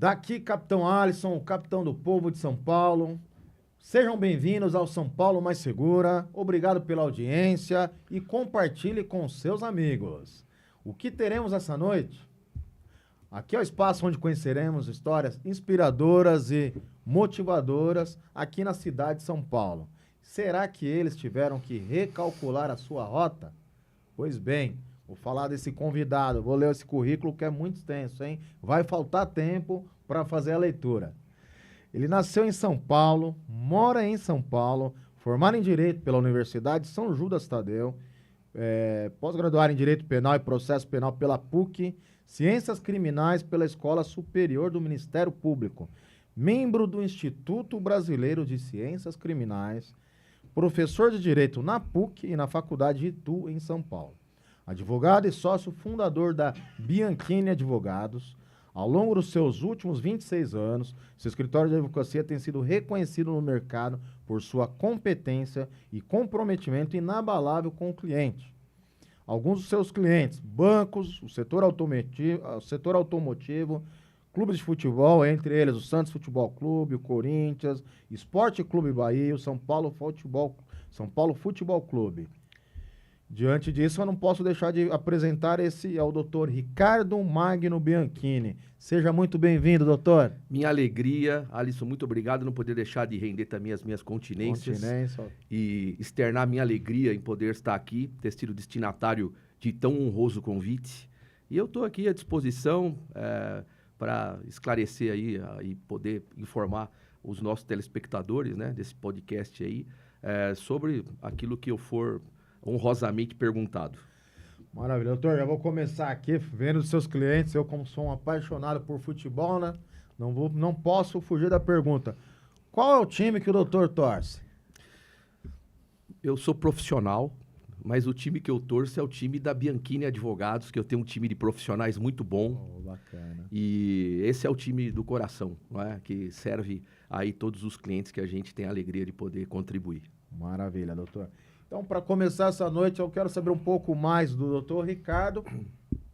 Daqui, Capitão Alisson, o capitão do povo de São Paulo. Sejam bem-vindos ao São Paulo Mais Segura. Obrigado pela audiência e compartilhe com seus amigos. O que teremos essa noite? Aqui é o espaço onde conheceremos histórias inspiradoras e motivadoras aqui na cidade de São Paulo. Será que eles tiveram que recalcular a sua rota? Pois bem, vou falar desse convidado, vou ler esse currículo que é muito extenso, hein? Vai faltar tempo para fazer a leitura. Ele nasceu em São Paulo, mora em São Paulo, formado em Direito pela Universidade de São Judas Tadeu, pós-graduado em Direito Penal e Processo Penal pela PUC, Ciências Criminais pela Escola Superior do Ministério Público, membro do Instituto Brasileiro de Ciências Criminais, professor de Direito na PUC e na Faculdade de Itu, em São Paulo. Advogado e sócio fundador da Bianchini Advogados. Ao longo dos seus últimos 26 anos, seu escritório de advocacia tem sido reconhecido no mercado por sua competência e comprometimento inabalável com o cliente. Alguns dos seus clientes, bancos, o setor automotivo, clubes de futebol, entre eles o Santos Futebol Clube, o Corinthians, Esporte Clube Bahia, o São Paulo Futebol Clube. Diante disso, eu não posso deixar de apresentar ao doutor Ricardo Magno Bianchini. Seja muito bem-vindo, doutor. Minha alegria, Alisson, muito obrigado. Não poder deixar de render também as minhas continências. E externar minha alegria em poder estar aqui, ter sido destinatário de tão honroso convite. E eu estou aqui à disposição para esclarecer aí e poder informar os nossos telespectadores, né, desse podcast aí, sobre aquilo que eu for honrosamente perguntado. Maravilha, doutor, já vou começar aqui vendo os seus clientes. Eu, como sou um apaixonado por futebol, né, não posso fugir da pergunta. Qual é o time que o doutor torce? Eu sou profissional, mas o time que eu torço é o time da Bianchini Advogados, que eu tenho um time de profissionais muito bom. Oh, bacana. E esse é o time do coração, não é? Que serve aí todos os clientes que a gente tem a alegria de poder contribuir. Maravilha, doutor. Então, para começar essa noite, eu quero saber um pouco mais do doutor Ricardo,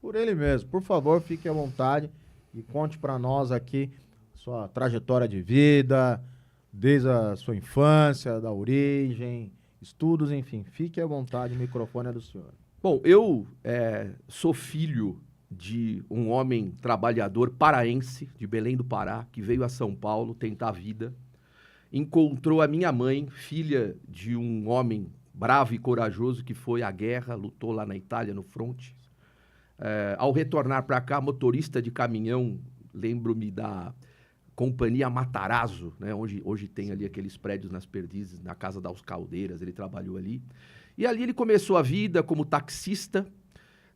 por ele mesmo. Por favor, fique à vontade e conte para nós aqui sua trajetória de vida, desde a sua infância, da origem, estudos, enfim. Fique à vontade, o microfone é do senhor. Bom, eu sou filho de um homem trabalhador paraense, de Belém do Pará, que veio a São Paulo tentar a vida. Encontrou a minha mãe, filha de um homem bravo e corajoso que foi à guerra, lutou lá na Itália, no fronte. Ao retornar para cá, motorista de caminhão, lembro-me da companhia Matarazzo, né, onde hoje tem ali aqueles prédios nas Perdizes, na Casa das Caldeiras, ele trabalhou ali. E ali ele começou a vida como taxista,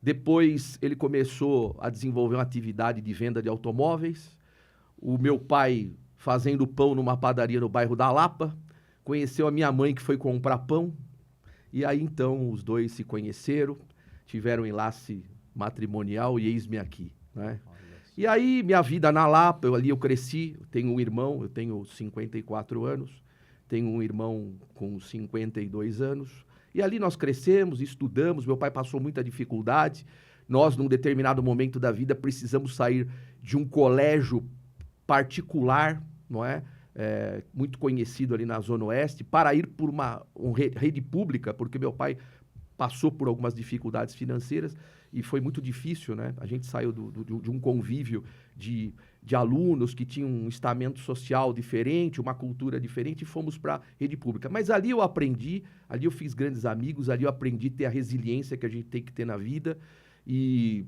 depois ele começou a desenvolver uma atividade de venda de automóveis. O meu pai fazendo pão numa padaria no bairro da Lapa, conheceu a minha mãe que foi comprar pão. E aí, então, os dois se conheceram, tiveram um enlace matrimonial e eis-me aqui, né? E aí, minha vida na Lapa, eu cresci, tenho um irmão, eu tenho 54 anos, tenho um irmão com 52 anos, e ali nós crescemos, estudamos, meu pai passou muita dificuldade, nós, num determinado momento da vida, precisamos sair de um colégio particular, não é? Muito conhecido ali na Zona Oeste, para ir por uma rede pública, porque meu pai passou por algumas dificuldades financeiras e foi muito difícil, né? A gente saiu de um convívio de alunos que tinham um estamento social diferente, uma cultura diferente, e fomos para a rede pública. Mas ali eu aprendi, ali eu fiz grandes amigos, ali eu aprendi a ter a resiliência que a gente tem que ter na vida e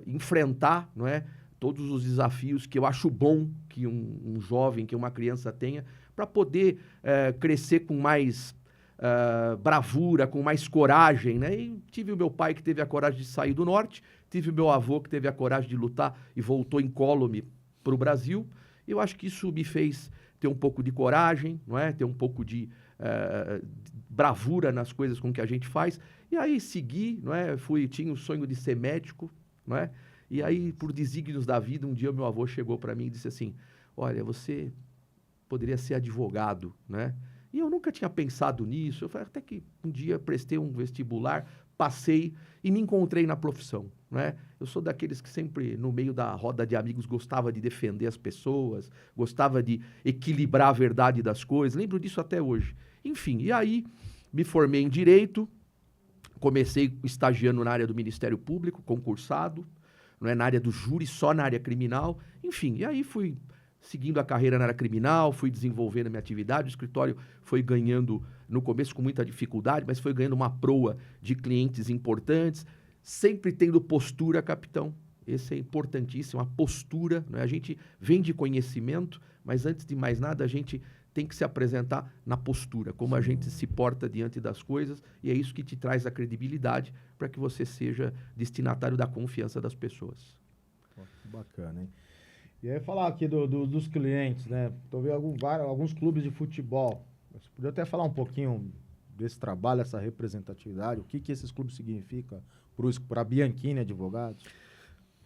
enfrentar, não é? Todos os desafios que eu acho bom que um jovem, que uma criança tenha, para poder crescer com mais bravura, com mais coragem, né? E tive o meu pai que teve a coragem de sair do norte, tive o meu avô que teve a coragem de lutar e voltou incólume para o Brasil. Eu acho que isso me fez ter um pouco de coragem, não é? Ter um pouco de bravura nas coisas com que a gente faz. E aí segui, não é? Tinha o sonho de ser médico, não é? E aí, por desígnios da vida, um dia meu avô chegou para mim e disse assim, olha, você poderia ser advogado, né? E eu nunca tinha pensado nisso. Eu falei, até que um dia prestei um vestibular, passei e me encontrei na profissão, né? Eu sou daqueles que sempre, no meio da roda de amigos, gostava de defender as pessoas, gostava de equilibrar a verdade das coisas, lembro disso até hoje. Enfim, e aí me formei em Direito, comecei estagiando na área do Ministério Público, concursado, não é, na área do júri, só na área criminal, enfim, e aí fui seguindo a carreira na área criminal, fui desenvolvendo a minha atividade, o escritório foi ganhando, no começo com muita dificuldade, mas foi ganhando uma proa de clientes importantes, sempre tendo postura, capitão. Esse é importantíssimo, a postura, né? A gente vende conhecimento, mas antes de mais nada a gente tem que se apresentar na postura, como a gente se porta diante das coisas, e é isso que te traz a credibilidade para que você seja destinatário da confiança das pessoas. Pô, que bacana, hein? E aí falar aqui dos clientes, né? Tô vendo alguns clubes de futebol. Você podia até falar um pouquinho desse trabalho, essa representatividade, o que esses clubes significam para a Bianchini Advogados?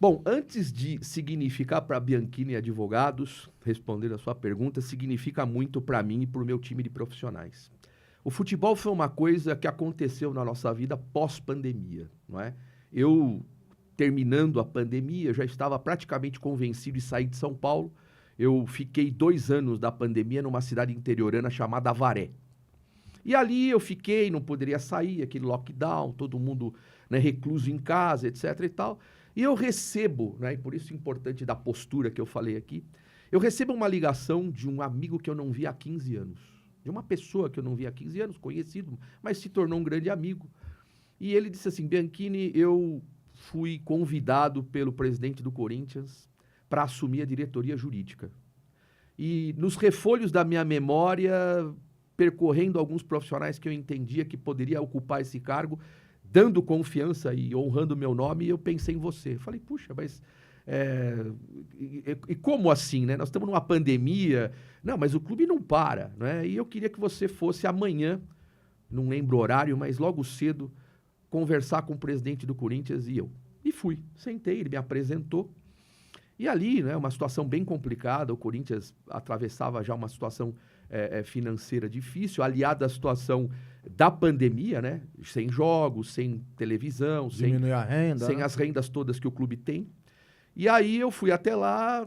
Bom, antes de significar para a Bianchini Advogados, respondendo a sua pergunta, significa muito para mim e para o meu time de profissionais. O futebol foi uma coisa que aconteceu na nossa vida pós-pandemia, não é? Eu, terminando a pandemia, já estava praticamente convencido de sair de São Paulo. Eu fiquei 2 anos da pandemia numa cidade interiorana chamada Avaré. E ali eu fiquei, não poderia sair, aquele lockdown, todo mundo, né, recluso em casa, etc e tal. E eu recebo, né, e por isso é importante da postura que eu falei aqui, eu recebo uma ligação de um amigo que eu não vi há 15 anos. De uma pessoa que eu não vi há 15 anos, conhecido, mas se tornou um grande amigo. E ele disse assim: Bianchini, eu fui convidado pelo presidente do Corinthians para assumir a diretoria jurídica. E nos refolhos da minha memória, percorrendo alguns profissionais que eu entendia que poderia ocupar esse cargo, dando confiança e honrando o meu nome, eu pensei em você. Falei, puxa, mas... E como assim, né? Nós estamos numa pandemia. Não, mas o clube não para, né? E eu queria que você fosse amanhã, não lembro o horário, mas logo cedo, conversar com o presidente do Corinthians e eu. E fui, sentei, ele me apresentou. E ali, né, uma situação bem complicada, o Corinthians atravessava já uma situação financeira difícil, aliada à situação da pandemia, né? Sem jogos, sem televisão, Diminui a renda, sem né? as rendas todas que o clube tem. E aí eu fui até lá,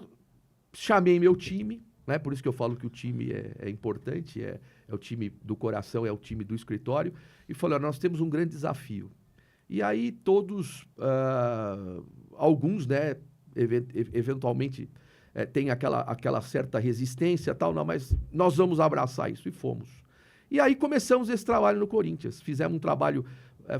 chamei meu time, né? Por isso que eu falo que o time é importante, é o time do coração, é o time do escritório, e falei, ó, nós temos um grande desafio. E aí todos, alguns, né, eventualmente tem aquela certa resistência, tal, não, mas nós vamos abraçar isso, e fomos. E aí começamos esse trabalho no Corinthians, fizemos um trabalho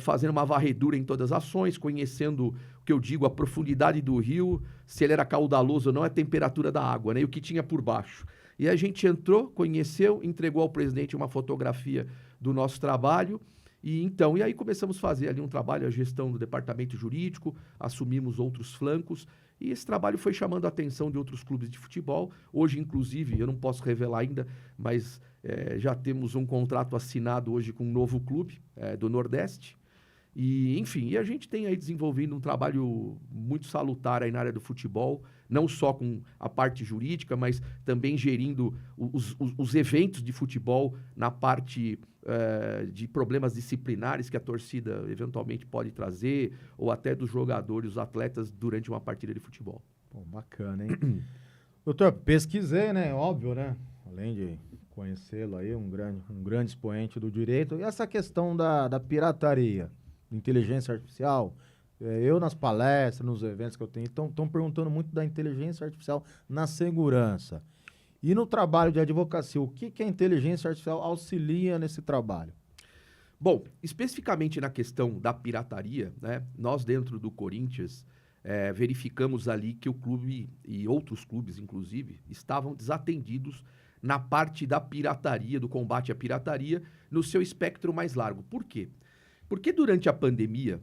fazendo uma varredura em todas as ações, conhecendo o que eu digo, a profundidade do rio, se ele era caudaloso ou não, é a temperatura da água, né, e o que tinha por baixo. E a gente entrou, conheceu, entregou ao presidente uma fotografia do nosso trabalho, e aí começamos a fazer ali um trabalho, a gestão do departamento jurídico, assumimos outros flancos, e esse trabalho foi chamando a atenção de outros clubes de futebol. Hoje, inclusive, eu não posso revelar ainda, mas já temos um contrato assinado hoje com um novo clube do Nordeste. E, enfim, e a gente tem aí desenvolvido um trabalho muito salutar aí na área do futebol, não só com a parte jurídica, mas também gerindo os eventos de futebol na parte de problemas disciplinares que a torcida eventualmente pode trazer, ou até dos jogadores, os atletas, durante uma partida de futebol. Pô, bacana, hein? Doutor, pesquisei, né? Óbvio, né? Além de conhecê-lo aí, um grande expoente do direito. E essa questão da pirataria, inteligência artificial, eu nas palestras, nos eventos que eu tenho, estão perguntando muito da inteligência artificial na segurança. E no trabalho de advocacia, o que a inteligência artificial auxilia nesse trabalho? Bom, especificamente na questão da pirataria, né, nós dentro do Corinthians verificamos ali que o clube e outros clubes, inclusive, estavam desatendidos na parte da pirataria, do combate à pirataria, no seu espectro mais largo. Por quê? Porque durante a pandemia,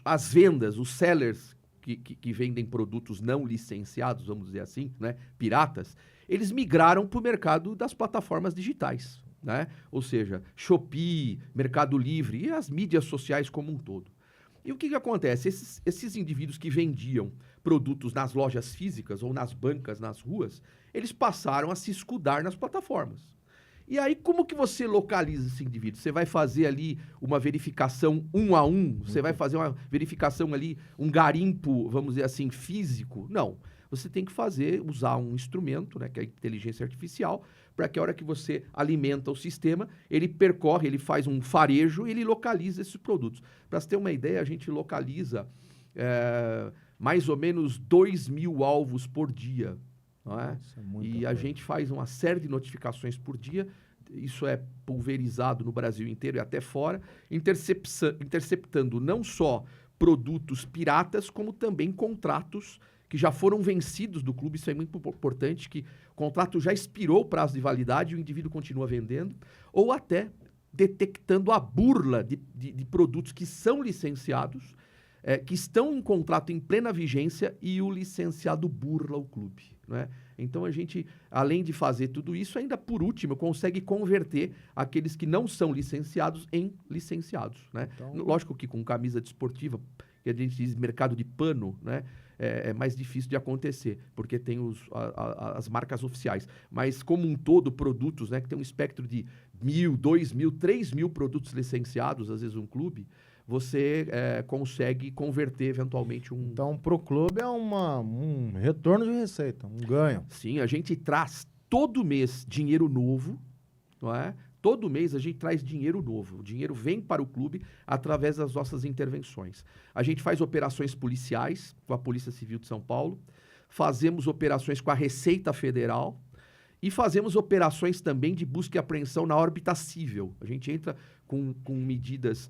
as vendas, os sellers que vendem produtos não licenciados, vamos dizer assim, né, piratas, eles migraram para o mercado das plataformas digitais, né? Ou seja, Shopee, Mercado Livre e as mídias sociais como um todo. E o que acontece? Esses indivíduos que vendiam produtos nas lojas físicas ou nas bancas, nas ruas, eles passaram a se escudar nas plataformas. E aí, como que você localiza esse indivíduo? Você vai fazer ali uma verificação 1 a 1? Você vai fazer uma verificação ali, um garimpo, vamos dizer assim, físico? Não. Você tem que usar um instrumento, né, que é a inteligência artificial, para que a hora que você alimenta o sistema, ele percorre, ele faz um farejo e ele localiza esses produtos. Para você ter uma ideia, a gente localiza mais ou menos 2.000 alvos por dia. Não é? E a gente faz uma série de notificações por dia, isso é pulverizado no Brasil inteiro e até fora, interceptando não só produtos piratas, como também contratos que já foram vencidos do clube. Isso é muito importante, que o contrato já expirou o prazo de validade e o indivíduo continua vendendo, ou até detectando a burla de produtos que são licenciados, que estão em contrato em plena vigência e o licenciado burla o clube. Né? Então a gente, além de fazer tudo isso, ainda por último consegue converter aqueles que não são licenciados em licenciados. Né? Então, lógico que com camisa desportiva, que a gente diz mercado de pano, né? É mais difícil de acontecer, porque tem as marcas oficiais. Mas como um todo, produtos, né, que tem um espectro de 1.000, 2.000, 3.000 produtos licenciados, às vezes um clube, você consegue converter eventualmente um... Então, para o clube é um retorno de receita, um ganho. Sim, a gente traz todo mês dinheiro novo, não é? Todo mês a gente traz dinheiro novo. O dinheiro vem para o clube através das nossas intervenções. A gente faz operações policiais com a Polícia Civil de São Paulo, fazemos operações com a Receita Federal e fazemos operações também de busca e apreensão na órbita civil. A gente entra com medidas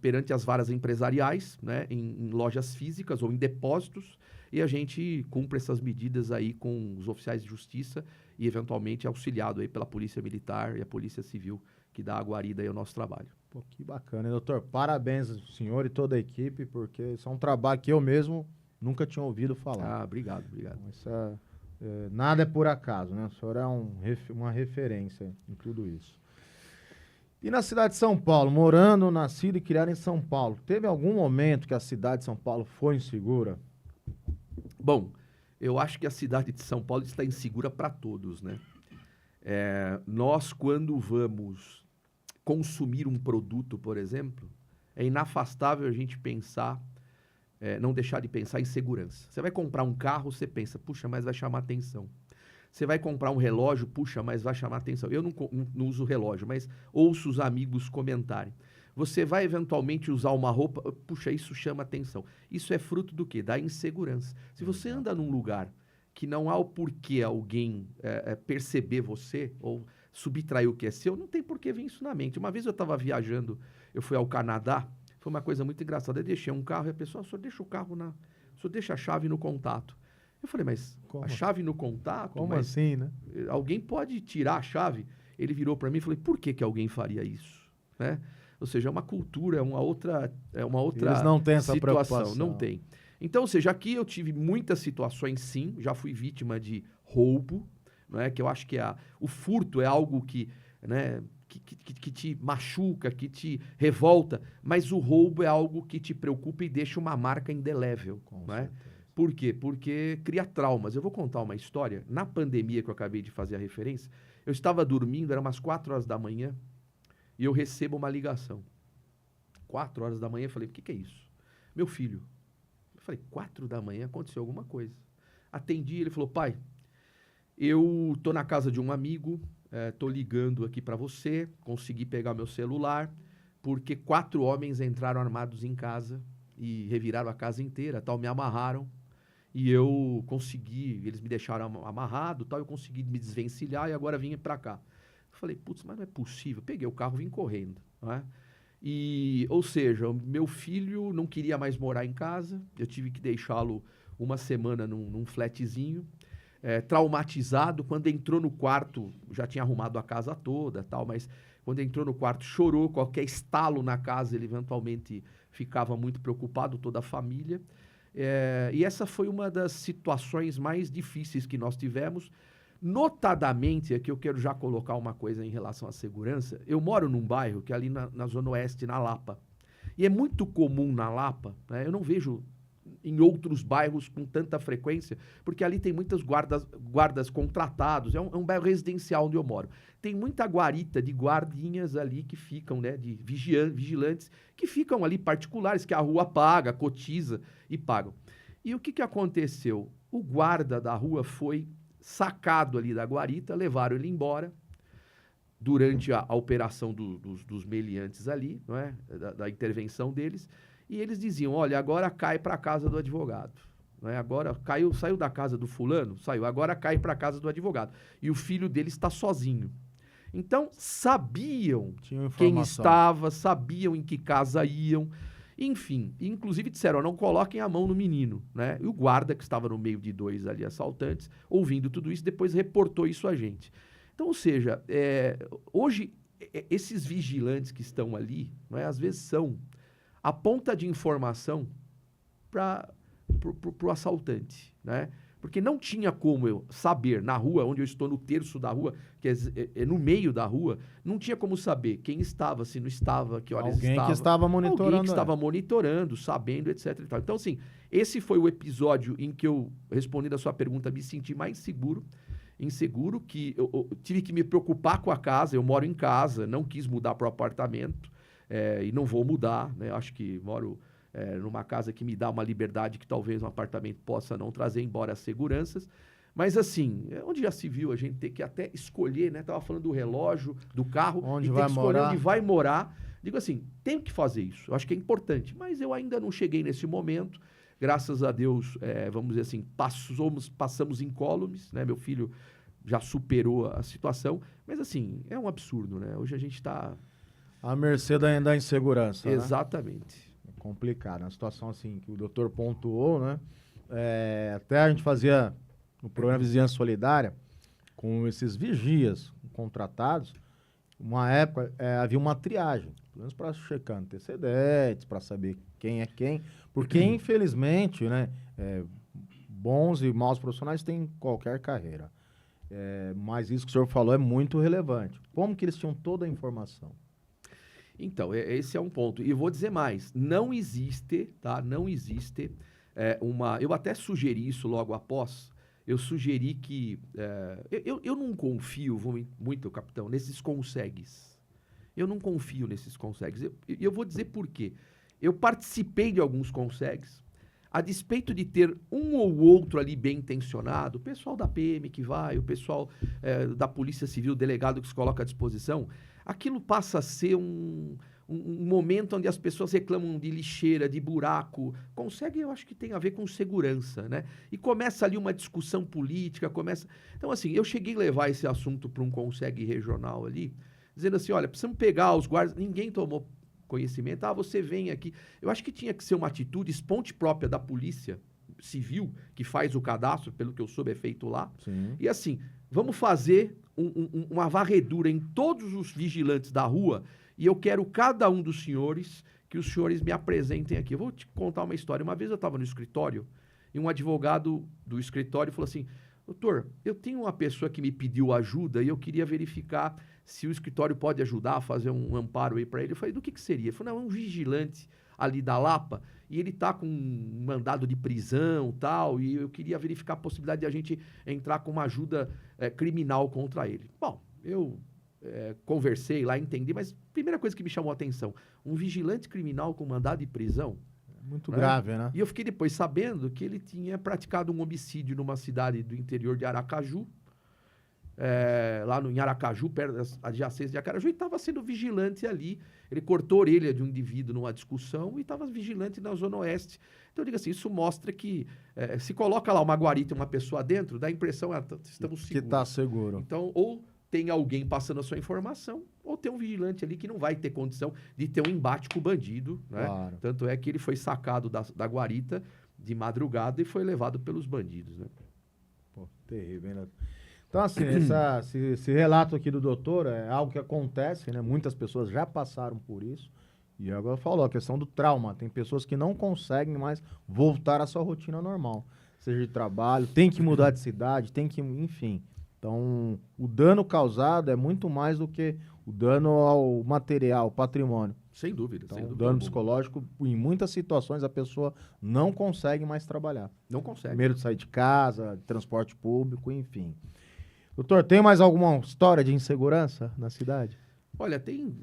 perante as varas empresariais, né, em lojas físicas ou em depósitos, e a gente cumpre essas medidas aí com os oficiais de justiça e, eventualmente, auxiliado aí pela Polícia Militar e a Polícia Civil, que dá a guarida aí ao nosso trabalho. Pô, que bacana, hein, doutor? Parabéns ao senhor e toda a equipe, porque isso é um trabalho que eu mesmo nunca tinha ouvido falar. Ah, obrigado, obrigado. Isso nada é por acaso, né? O senhor é uma referência em tudo isso. E na cidade de São Paulo, morando, nascido e criado em São Paulo, teve algum momento que a cidade de São Paulo foi insegura? Bom, eu acho que a cidade de São Paulo está insegura para todos, né? Nós, quando vamos consumir um produto, por exemplo, é inafastável a gente pensar, não deixar de pensar em segurança. Você vai comprar um carro, você pensa, puxa, mas vai chamar atenção. Você vai comprar um relógio, puxa, mas vai chamar atenção. Eu não uso relógio, mas ouço os amigos comentarem. Você vai eventualmente usar uma roupa, puxa, isso chama atenção. Isso é fruto do quê? Da insegurança. Se você anda num lugar que não há o porquê alguém perceber você ou subtrair o que é seu, não tem porquê vir isso na mente. Uma vez eu estava viajando, eu fui ao Canadá, foi uma coisa muito engraçada. Eu deixei um carro e a pessoa, só deixa o carro o senhor deixa a chave no contato. Eu falei, mas a chave no contato? Como assim, né? Alguém pode tirar a chave? Ele virou para mim e falou, por que alguém faria isso? Né? Ou seja, é uma cultura, é uma outra Eles não têm essa situação. preocupação. Não tem. Então, ou seja, aqui eu tive muitas situações, sim. Já fui vítima de roubo, não é? Que eu acho que o furto é algo que, né, que te machuca, que te revolta, mas o roubo é algo que te preocupa e deixa uma marca indelével. Não é? Por quê? Porque cria traumas. Eu vou contar uma história. Na pandemia que eu acabei de fazer a referência, eu estava dormindo, era umas 4 horas da manhã, e eu recebo uma ligação. 4 horas da manhã, eu falei, o que é isso? Meu filho. Eu falei, 4 da manhã, aconteceu alguma coisa. Atendi, ele falou, pai, eu tô na casa de um amigo, tô ligando aqui para você, consegui pegar meu celular, porque 4 homens entraram armados em casa e reviraram a casa inteira, tal, me amarraram, e eu consegui, eles me deixaram amarrado, tal, eu consegui me desvencilhar e agora vim para cá. Eu falei, putz, mas não é possível. Peguei o carro e vim correndo. Não é? Ou seja, o meu filho não queria mais morar em casa, eu tive que deixá-lo uma semana num flatzinho, traumatizado. Quando entrou no quarto, já tinha arrumado a casa toda, tal, mas quando entrou no quarto chorou, qualquer estalo na casa ele eventualmente ficava muito preocupado, toda a família. E essa foi uma das situações mais difíceis que nós tivemos. Notadamente, aqui eu quero já colocar uma coisa em relação à segurança. Eu moro num bairro que é ali na Zona Oeste, na Lapa. E é muito comum na Lapa, né, eu não vejo em outros bairros com tanta frequência, porque ali tem muitas guardas contratados, é um bairro residencial onde eu moro. Tem muita guarita de guardinhas ali que ficam, né, de vigilantes, que ficam ali particulares, que a rua paga, cotiza e pagam. E o que aconteceu? O guarda da rua foi sacado ali da guarita, levaram ele embora durante a operação dos meliantes ali, não é? Da intervenção deles, e eles diziam, olha, agora cai para a casa do advogado. Não é? Agora saiu da casa do fulano, saiu, agora cai para a casa do advogado. E o filho dele está sozinho. Então, sabiam quem estava, sabiam em que casa iam, enfim, inclusive disseram, não coloquem a mão no menino, né? E o guarda, que estava no meio de 2 ali assaltantes, ouvindo tudo isso, depois reportou isso a gente. Então, ou seja, hoje, esses vigilantes que estão ali, não é, às vezes são a ponta de informação para o assaltante, né? Porque não tinha como eu saber na rua, onde eu estou no terço da rua, que é no meio da rua, não tinha como saber quem estava, se não estava, que horas estava. Alguém que estava monitorando. Alguém que estava monitorando, sabendo, etc. E tal. Então, assim, esse foi o episódio em que eu, respondendo a sua pergunta, me senti mais inseguro, que eu tive que me preocupar com a casa. Eu moro em casa, não quis mudar para o apartamento, e não vou mudar, né? Acho que moro numa casa que me dá uma liberdade que talvez um apartamento possa não trazer, embora as seguranças. Mas assim, onde já se viu a gente ter que até escolher, né? Tava falando do relógio, do carro, onde e vai ter que escolher morar. onde vai morar. Digo assim, tenho que fazer isso. Eu acho que é importante, mas eu ainda não cheguei nesse momento. Graças a Deus, vamos dizer assim, passamos incólumes, né? Meu filho já superou a situação, mas assim, é um absurdo, né? Hoje a gente está à mercê da insegurança. Exatamente. Né? É complicado. Uma situação assim que o doutor pontuou, né? Até a gente fazia no programa Vizinhança Solidária com esses vigias contratados. Uma época havia uma triagem, pelo menos para checar antecedentes, para saber quem é quem, porque infelizmente, né, bons e maus profissionais têm qualquer carreira. Mas isso que o senhor falou é muito relevante. Como que eles tinham toda a informação? Então, esse é um ponto. E vou dizer mais, não existe, tá? Não existe eu até sugeri isso logo após. Eu sugeri que... eu não confio muito, capitão, nesses consegues. Eu não confio nesses consegues. Eu vou dizer por quê. Eu participei de alguns consegues, a despeito de ter um ou outro ali bem intencionado, o pessoal da PM que vai, o pessoal da Polícia Civil, o delegado que se coloca à disposição, aquilo passa a ser um momento onde as pessoas reclamam de lixeira, de buraco. Consegue, eu acho que tem a ver com segurança, né? E começa ali uma discussão política, Então, assim, eu cheguei a levar esse assunto para um consegue regional ali, dizendo assim, olha, precisamos pegar os guardas, ninguém tomou conhecimento, você vem aqui. Eu acho que tinha que ser uma atitude esponte própria da Polícia Civil, que faz o cadastro, pelo que eu soube, é feito lá. Sim. E assim, vamos fazer uma varredura em todos os vigilantes da rua e eu quero cada um dos senhores que os senhores me apresentem aqui. Eu vou te contar uma história. Uma vez eu estava no escritório e um advogado do escritório falou assim, doutor, eu tenho uma pessoa que me pediu ajuda e eu queria verificar se o escritório pode ajudar a fazer um amparo aí para ele. Eu falei, do que seria? Ele falou, não, é um vigilante ali da Lapa e ele tá com um mandado de prisão tal, e eu queria verificar a possibilidade de a gente entrar com uma ajuda criminal contra ele. Bom, eu conversei lá, entendi, mas primeira coisa que me chamou a atenção, um vigilante criminal com mandado de prisão, muito grave, né? E eu fiquei depois sabendo que ele tinha praticado um homicídio numa cidade do interior de Aracaju, lá em Aracaju, perto das adjacências de Aracaju, e estava sendo vigilante ali. Ele cortou a orelha de um indivíduo numa discussão e estava vigilante na Zona Oeste. Então, eu digo assim, isso mostra que se coloca lá uma guarita e uma pessoa dentro, dá a impressão, estamos seguros. Que está seguro. Então, ou tem alguém passando a sua informação, ou tem um vigilante ali que não vai ter condição de ter um embate com o bandido, né? Claro. Tanto é que ele foi sacado da guarita de madrugada e foi levado pelos bandidos, né? Pô, terrível, hein? Então, assim, esse relato aqui do doutor é algo que acontece, né? Muitas pessoas já passaram por isso. E agora falou a questão do trauma. Tem pessoas que não conseguem mais voltar à sua rotina normal. Seja de trabalho, tem que mudar de cidade, tem que... Enfim. Então, o dano causado é muito mais do que o dano ao material, ao patrimônio. Sem dúvida. Então, sem dúvida dano alguma. psicológico, em muitas situações, a pessoa não consegue mais trabalhar. Não consegue. Medo de sair de casa, de transporte público, enfim. Doutor, tem mais alguma história de insegurança na cidade? Olha, tem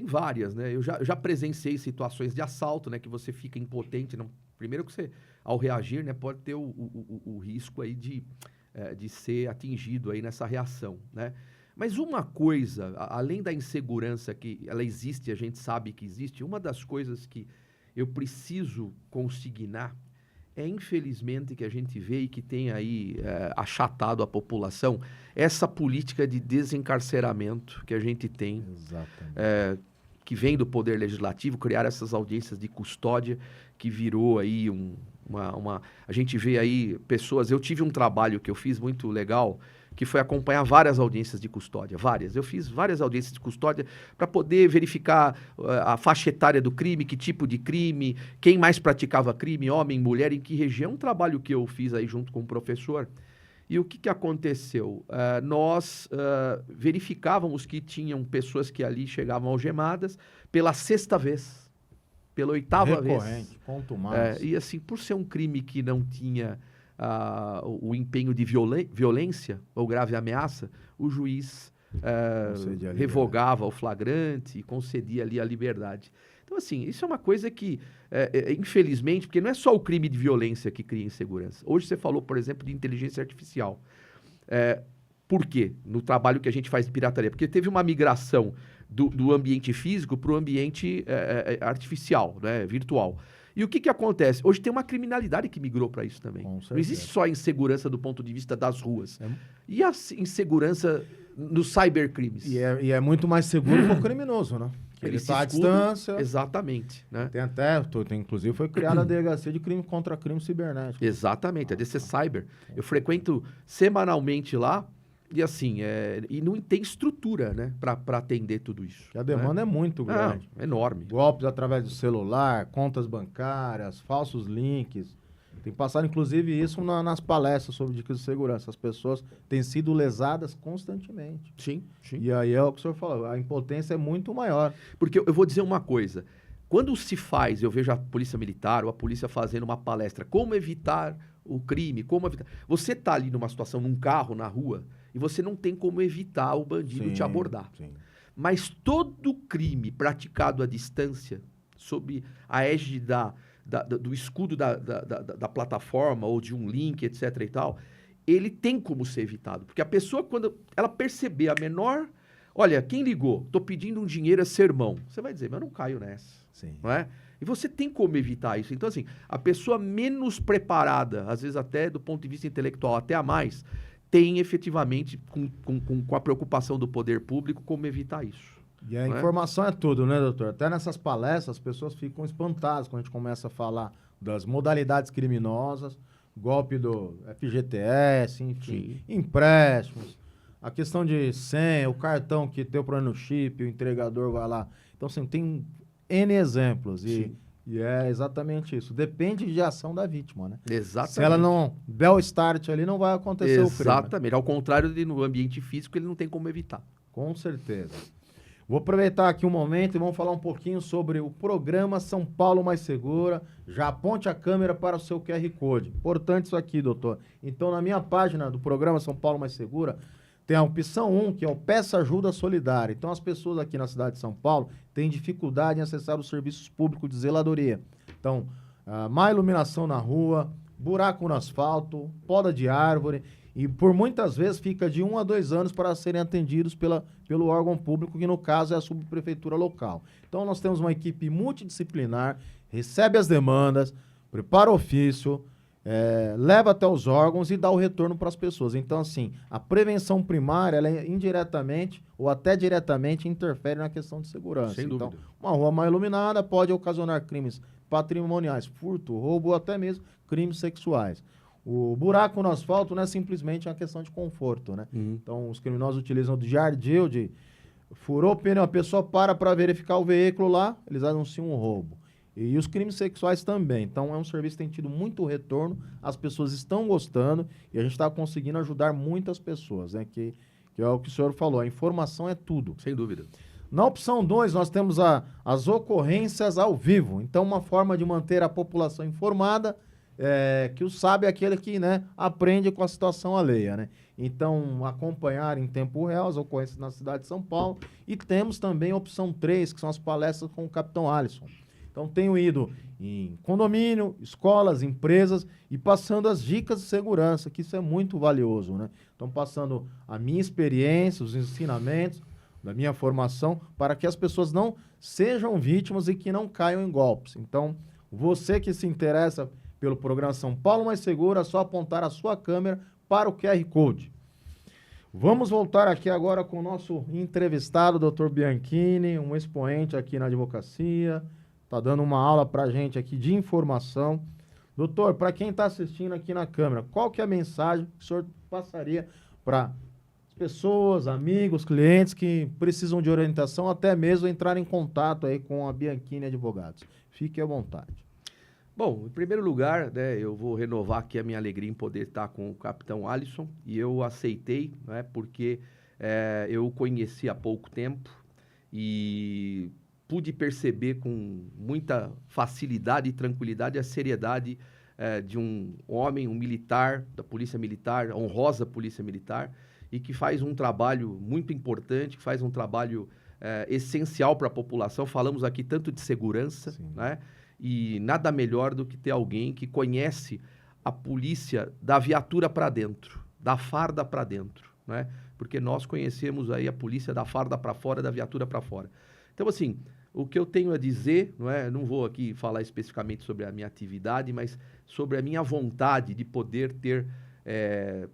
várias, né? Eu já presenciei situações de assalto, né? Que você fica impotente. Não... Primeiro que você, ao reagir, né? Pode ter o risco aí de ser atingido aí nessa reação, né? Mas uma coisa, além da insegurança que ela existe, a gente sabe que existe, uma das coisas que eu preciso consignar é, infelizmente, que a gente vê e que tem aí achatado a população, essa política de desencarceramento que a gente tem, Exatamente. que vem do Poder Legislativo, criar essas audiências de custódia, que virou aí A gente vê aí pessoas... Eu tive um trabalho que eu fiz muito legal, que foi acompanhar várias audiências de custódia, várias. Eu fiz várias audiências de custódia para poder verificar a faixa etária do crime, que tipo de crime, quem mais praticava crime, homem, mulher, em que região. Um trabalho que eu fiz aí junto com o professor. E o que aconteceu? Nós verificávamos que tinham pessoas que ali chegavam algemadas pela 6ª vez, pela 8ª vez. Recorrente, ponto mais. E assim, por ser um crime que não tinha o empenho de violência ou grave ameaça, o juiz revogava o flagrante e concedia ali a liberdade. Então, assim, isso é uma coisa que, infelizmente, porque não é só o crime de violência que cria insegurança. Hoje você falou, por exemplo, de inteligência artificial. Por quê? No trabalho que a gente faz de pirataria. Porque teve uma migração do ambiente físico para o ambiente artificial, né, virtual. E o que acontece? Hoje tem uma criminalidade que migrou para isso também. Não existe só a insegurança do ponto de vista das ruas. E a insegurança nos cybercrimes. E é muito mais seguro para o criminoso, né? Ele está à distância. Exatamente. Né? Inclusive foi criada a delegacia de crime contra crime cibernético. Exatamente, a DC Cyber. Eu frequento semanalmente lá. E assim, e não tem estrutura, né, para atender tudo isso. A demanda é muito grande. É enorme. Golpes através do celular, contas bancárias, falsos links. Tem passado, inclusive, isso nas palestras sobre dicas de segurança. As pessoas têm sido lesadas constantemente. Sim. E aí é o que o senhor falou, a impotência é muito maior. Porque eu vou dizer uma coisa. Quando se faz, eu vejo a polícia militar ou a polícia fazendo uma palestra, como evitar o crime, como evitar... Você está ali numa situação, num carro, na rua... E você não tem como evitar o bandido te abordar. Sim. Mas todo crime praticado à distância, sob a égide do escudo da plataforma ou de um link, etc. e tal, ele tem como ser evitado. Porque a pessoa, quando ela perceber a menor... Olha, quem ligou? Estou pedindo um dinheiro, é sermão. Você vai dizer, mas eu não caio nessa. Sim. Não é? E você tem como evitar isso. Então, assim, a pessoa menos preparada, às vezes até do ponto de vista intelectual, até a mais... tem efetivamente, com a preocupação do poder público, como evitar isso. E a informação é tudo, né, doutor? Até nessas palestras, as pessoas ficam espantadas quando a gente começa a falar das modalidades criminosas, golpe do FGTS, enfim, empréstimos, a questão de senha, o cartão que tem o problema no chip, o entregador vai lá. Então, assim, tem N exemplos. E é exatamente isso. Depende de ação da vítima, né? Exatamente. Se ela não der o start ali, não vai acontecer o crime. Exatamente. Ao contrário de no ambiente físico, ele não tem como evitar. Com certeza. Vou aproveitar aqui um momento e vamos falar um pouquinho sobre o programa São Paulo Mais Segura. Já aponte a câmera para o seu QR Code. Importante isso aqui, doutor. Então, na minha página do programa São Paulo Mais Segura, tem a opção 1, que é o Peça Ajuda Solidária. Então, as pessoas aqui na cidade de São Paulo têm dificuldade em acessar os serviços públicos de zeladoria. Então, má iluminação na rua, buraco no asfalto, poda de árvore, e por muitas vezes fica de 1 a 2 anos para serem atendidos pelo órgão público, que no caso é a subprefeitura local. Então, nós temos uma equipe multidisciplinar, recebe as demandas, prepara o ofício, leva até os órgãos e dá o retorno para as pessoas. Então, assim, a prevenção primária, ela indiretamente ou até diretamente interfere na questão de segurança. Sem dúvida. Então, uma rua mal iluminada pode ocasionar crimes patrimoniais, furto, roubo ou até mesmo crimes sexuais. O buraco no asfalto não é simplesmente uma questão de conforto, né? Então, os criminosos utilizam de ardil, furou o pneu, a pessoa para verificar o veículo lá, eles anunciam um roubo. E os crimes sexuais também. Então, é um serviço que tem tido muito retorno, as pessoas estão gostando e a gente está conseguindo ajudar muitas pessoas, né? Que é o que o senhor falou, a informação é tudo. Sem dúvida. Na opção 2, nós temos as ocorrências ao vivo. Então, uma forma de manter a população informada, que o sábio é aquele que, né, aprende com a situação alheia, né? Então, acompanhar em tempo real as ocorrências na cidade de São Paulo. E temos também a opção 3, que são as palestras com o Capitão Alisson. Então, tenho ido em condomínio, escolas, empresas e passando as dicas de segurança, que isso é muito valioso, né? Então, passando a minha experiência, os ensinamentos da minha formação, para que as pessoas não sejam vítimas e que não caiam em golpes. Então, você que se interessa pelo programa São Paulo Mais Seguro, é só apontar a sua câmera para o QR Code. Vamos voltar aqui agora com o nosso entrevistado, Dr. Bianchini, um expoente aqui na advocacia, está dando uma aula para a gente aqui de informação. Doutor, para quem está assistindo aqui na câmera, qual que é a mensagem que o senhor passaria para pessoas, amigos, clientes que precisam de orientação, até mesmo entrar em contato aí com a Bianchini Advogados? Fique à vontade. Bom, em primeiro lugar, né, eu vou renovar aqui a minha alegria em poder estar com o Capitão Alisson, e eu aceitei, né, porque eu o conheci há pouco tempo e pude perceber com muita facilidade e tranquilidade a seriedade de um homem, um militar, da Polícia Militar, a honrosa Polícia Militar, e que faz um trabalho muito importante, que faz um trabalho essencial para a população. Falamos aqui tanto de segurança, né? E nada melhor do que ter alguém que conhece a polícia da viatura para dentro, da farda para dentro, né? Porque nós conhecemos aí a polícia da farda para fora, da viatura para fora. Então, assim, o que eu tenho a dizer, não vou aqui falar especificamente sobre a minha atividade, mas sobre a minha vontade de poder ter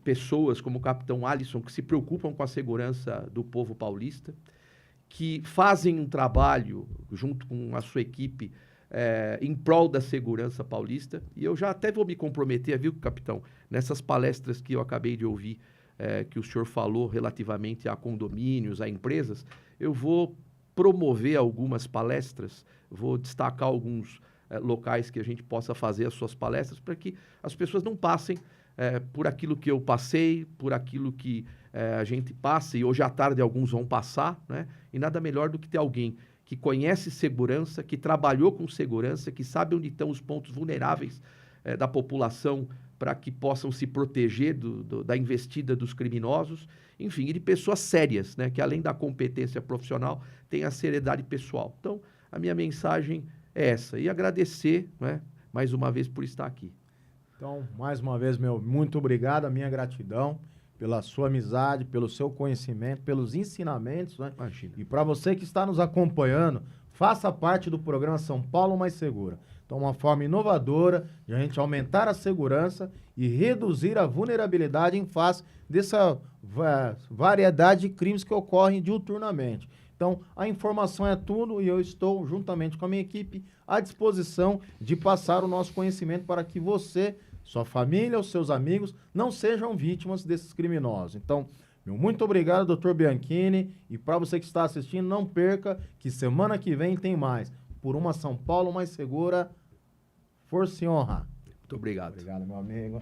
pessoas como o Capitão Alisson, que se preocupam com a segurança do povo paulista, que fazem um trabalho junto com a sua equipe em prol da segurança paulista. E eu já até vou me comprometer, viu, capitão, nessas palestras que eu acabei de ouvir, que o senhor falou relativamente a condomínios, a empresas, eu vou promover algumas palestras, vou destacar alguns locais que a gente possa fazer as suas palestras, para que as pessoas não passem por aquilo que eu passei, por aquilo que a gente passa, e hoje à tarde alguns vão passar, né? E nada melhor do que ter alguém que conhece segurança, que trabalhou com segurança, que sabe onde estão os pontos vulneráveis da população para que possam se proteger da investida dos criminosos, enfim, e de pessoas sérias, né? Que além da competência profissional, tem a seriedade pessoal. Então, a minha mensagem é essa, e agradecer, né, mais uma vez por estar aqui. Então, mais uma vez, muito obrigado, a minha gratidão pela sua amizade, pelo seu conhecimento, pelos ensinamentos, né? Imagina. E para você que está nos acompanhando, faça parte do programa São Paulo Mais Segura. Então, uma forma inovadora de a gente aumentar a segurança e reduzir a vulnerabilidade em face dessa variedade de crimes que ocorrem diuturnamente. Então, a informação é tudo e eu estou, juntamente com a minha equipe, à disposição de passar o nosso conhecimento para que você, sua família, os seus amigos, não sejam vítimas desses criminosos. Então, meu muito obrigado, doutor Bianchini, e para você que está assistindo, não perca que semana que vem tem mais. Por uma São Paulo Mais Segura, força e honra. Muito obrigado. Obrigado, meu amigo.